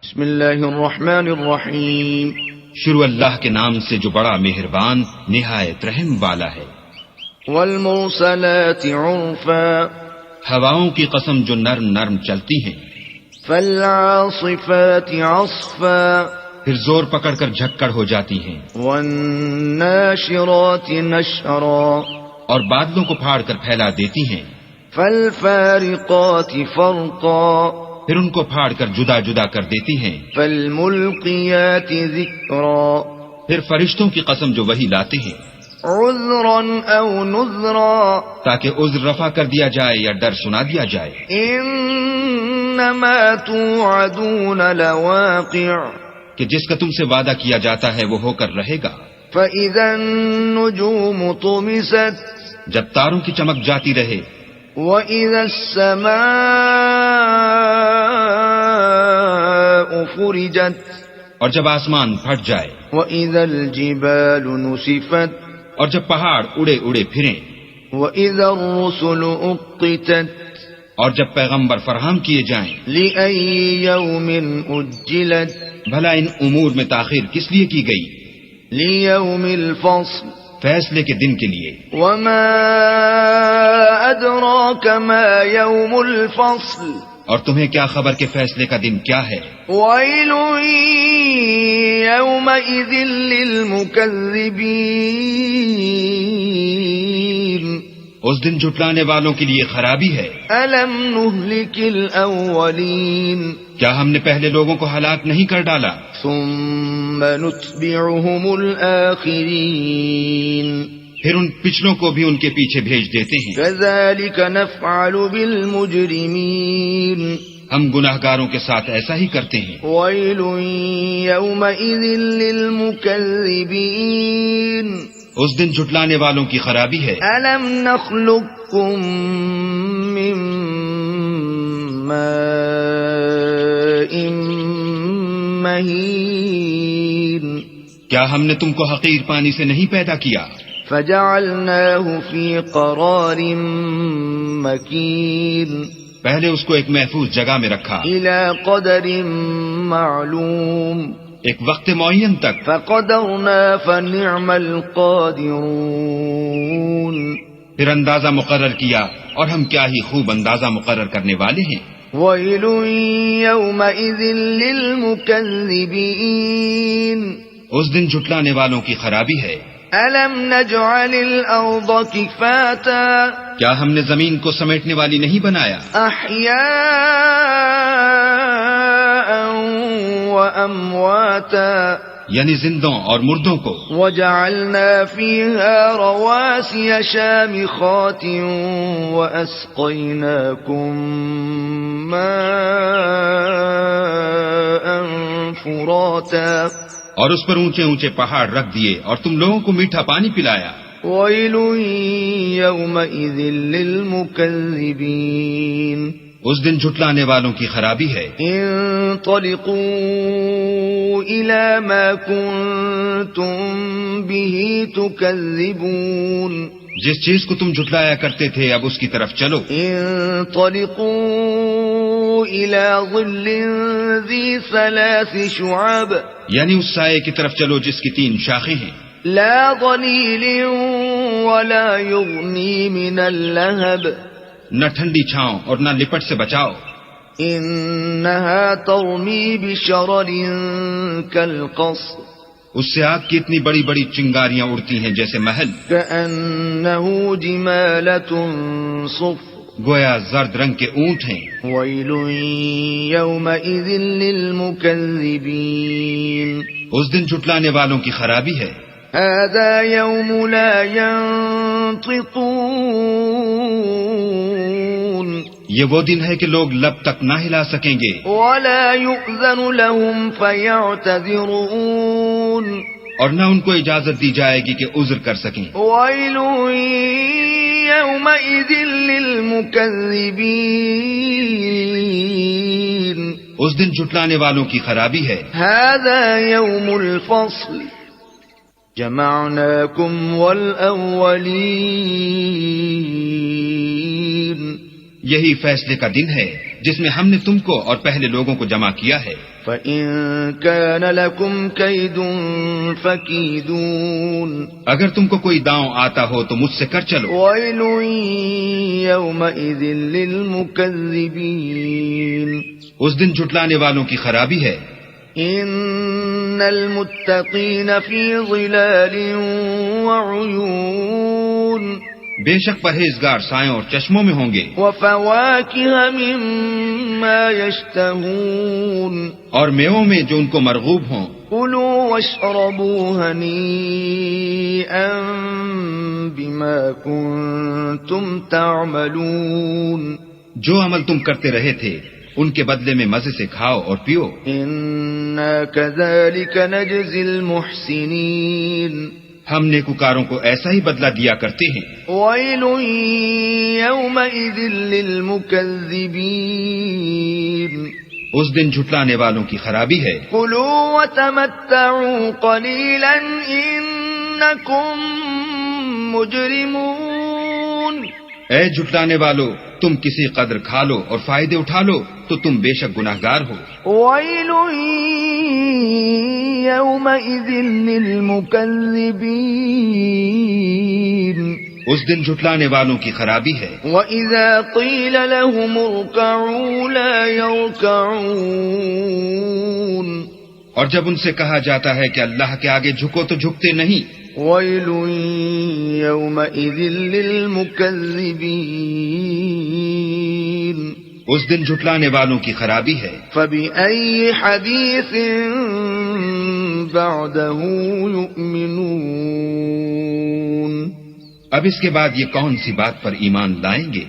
بسم اللہ الرحمن الرحیم. شروع اللہ کے نام سے جو بڑا مہربان نہایت رحم والا ہے. والمرسلات عرفا. ہواؤں کی قسم جو نرم نرم چلتی ہیں. فالعاصفات عصفا. پھر زور پکڑ کر جھکڑ ہو جاتی ہیں. والناشرات نشرا. اور بادلوں کو پھاڑ کر پھیلا دیتی ہیں. فالفارقات فرقا. پھر ان کو پھاڑ کر جدا جدا کر دیتی ہیں. فالملقیات ذکرا. پھر فرشتوں کی قسم جو وہی لاتے ہیں. عذرا او نذرا. تاکہ عذر رفع کر دیا جائے یا ڈر سنا دیا جائے. انما توعدون لواقع. کہ جس کا تم سے وعدہ کیا جاتا ہے وہ ہو کر رہے گا. فاذا النجوم طمست. جب تاروں کی چمک جاتی رہے. وَإِذَا السَّمَاءُ فُرِجَتْ. اور جب آسمان پھٹ جائے. وَإِذَا الْجِبَالُ نُسِفَتْ. اور جب پہاڑ اڑے اڑے پھریں. وَإِذَا الرُّسُلُ أُقِّتَتْ. اور جب پیغمبر فراہم کیے جائیں. لِأَيِّ يَوْمٍ أُجِّلَتْ. بھلا ان امور میں تاخیر کس لیے کی گئی؟ لِيَوْمِ الْفَصْلِ. فیصلے کے دن کے لیے. وَمَا أَدْرَاكَ مَا يَوْمُ الْفَصْلِ. اور تمہیں کیا خبر کہ فیصلے کا دن کیا ہے؟ وَيْلٌ يَوْمَئِذٍ لِّلْمُكَذِّبِينَ. اس دن جھٹلانے والوں کے لیے خرابی ہے. أَلَمْ نُهْلِكِ الْأَوَّلِينَ. کیا ہم نے پہلے لوگوں کو ہلاک نہیں کر ڈالا؟ ثُمَّ نُتْبِعُهُمُ الْآخِرِينَ. پھر ان پچھلوں کو بھی ان کے پیچھے بھیج دیتے ہیں. كَذَلِكَ نَفْعَلُ بِالْمُجْرِمِينَ. ہم گناہگاروں کے ساتھ ایسا ہی کرتے ہیں. وَيْلٌ يَوْمَئِذٍ لِّلْمُكَذِّبِينَ. اس دن جھٹلانے والوں کی خرابی ہے. أَلَمْ نَخْلُقكُّم مِّن مَّاءٍ مَّهِينٍ. کیا ہم نے تم کو حقیر پانی سے نہیں پیدا کیا؟ فَجَعَلْنَاهُ فِي قَرَارٍ مَّكِينٍ. پہلے اس کو ایک محفوظ جگہ میں رکھا. إِلَى قَدَرٍ مَّعْلُومٍ. ایک وقت معین تک. فَقَدَرْنَا فَنِعْمَ الْقَادِرُونَ. پھر اندازہ مقرر کیا اور ہم کیا ہی خوب اندازہ مقرر کرنے والے ہیں. وَيْلٌ يَوْمَئِذٍ لِّلْمُكَذِّبِينَ. اس دن جھٹلانے والوں کی خرابی ہے. أَلَمْ نَجْعَلِ الْأَرْضَ كِفَاتًا. کیا ہم نے زمین کو سمیٹنے والی نہیں بنایا؟ أَحْيَاءً وَأَمْوَاتًا. یعنی زندوں اور مردوں کو. وَجَعَلْنَا فِيهَا رَوَاسِيَ شَامِخَاتٍ وَأَسْقَيْنَاكُم مَّاءً فُرَاتًا. اور اس پر اونچے اونچے پہاڑ رکھ دیے اور تم لوگوں کو میٹھا پانی پلایا. وَيْلٌ يَوْمَئِذٍ لِّلْمُكَذِّبِينَ. اس دن جھٹلانے والوں کی خرابی ہے. انطلقوا إِلَى مَا كُنتُم بِهِ تُكَذِّبُونَ. جس چیز کو تم جھٹلایا کرتے تھے اب اس کی طرف چلو. انطلقوا إِلَى ظِلٍّ ذِي 3 شُعَبٍ. یعنی اس سائے کی طرف چلو جس کی 3 شاخیں ہیں. لا ظليل ولا يغني من اللهب. نہ ٹھنڈی چھاؤں اور نہ لپٹ سے بچاؤ. انها ترمي بشرر كالقصر. اس سے آگ کی اتنی بڑی بڑی چنگاریاں اڑتی ہیں جیسے محل. كأنه جمالة صفر. گویا زرد رنگ کے اونٹ ہیں. ويل يومئذ للمكذبين. اس دن جھٹلانے والوں کی خرابی ہے. هذا يوم لا ينطقون. یہ وہ دن ہے کہ لوگ لب تک نہ ہلا سکیں گے. ولا يؤذن لهم فيعتذرون. اور نہ ان کو اجازت دی جائے گی کہ عذر کر سکیں. ويل يومئذ للمكذبين. اس دن جھٹلانے والوں کی خرابی ہے. هذا يوم الفصل جمعناكم والأولين. یہی فیصلے کا دن ہے جس میں ہم نے تم کو اور پہلے لوگوں کو جمع کیا ہے. فَإِن كَانَ لَكُمْ كَيْدٌ فَكِيدُونِ اگر تم کو کوئی داؤں آتا ہو تو مجھ سے کر چلو. وَيْلٌ يَوْمَئِذٍ لِّلْمُكَذِّبِينَ اس دن جھٹلانے والوں کی خرابی ہے. إِنَّ الْمُتَّقِينَ فِي ظِلَالٍ وَعُيُونٍ بے شک پرہیزگار سایوں اور چشموں میں ہوں گے. وَفَوَاكِهَ مِمَّا يَشْتَهُونَ اور میووں میں جو ان کو مرغوب ہوں. كُلُوا وَاشْرَبُوا هَنِيئًا بِمَا كُنتُمْ تَعْمَلُونَ جو عمل تم کرتے رہے تھے ان کے بدلے میں مزے سے کھاؤ اور پیو. إِنَّا كَذَلِكَ نَجْزِي الْمُحْسِنِينَ ہم نیکوکاروں کو ایسا ہی بدلہ دیا کرتے ہیں. وَيْلٌ يَوْمَئِذٍ لِّلْمُكَذِّبِينَ اس دن جھٹلانے والوں کی خرابی ہے. كُلُوا وَتَمَتَّعُوا قَلِيلًا إِنَّكُمْ مُجْرِمُونَ اے جھٹلانے والو تم کسی قدر کھا لو اور فائدے اٹھا لو تو تم بے شک گناہگار ہو. وَيْلٌ يَوْمَئِذٍ لِّلْمُكَذِّبِينَ اس دن جھٹلانے والوں کی خرابی ہے. وَإِذَا قِيلَ لَهُمُ ارْكَعُوا لَا يَرْكَعُونَ اور جب ان سے کہا جاتا ہے کہ اللہ کے آگے جھکو تو جھکتے نہیں. وَيْلٌ يَوْمَئِذٍ لِّلْمُكَذِّبِينَ اس دن جھٹلانے والوں کی خرابی ہے. فَبِأَيِّ حَدِيثٍ بَعْدَهُ يُؤْمِنُونَ اب اس کے بعد یہ کون سی بات پر ایمان لائیں گے؟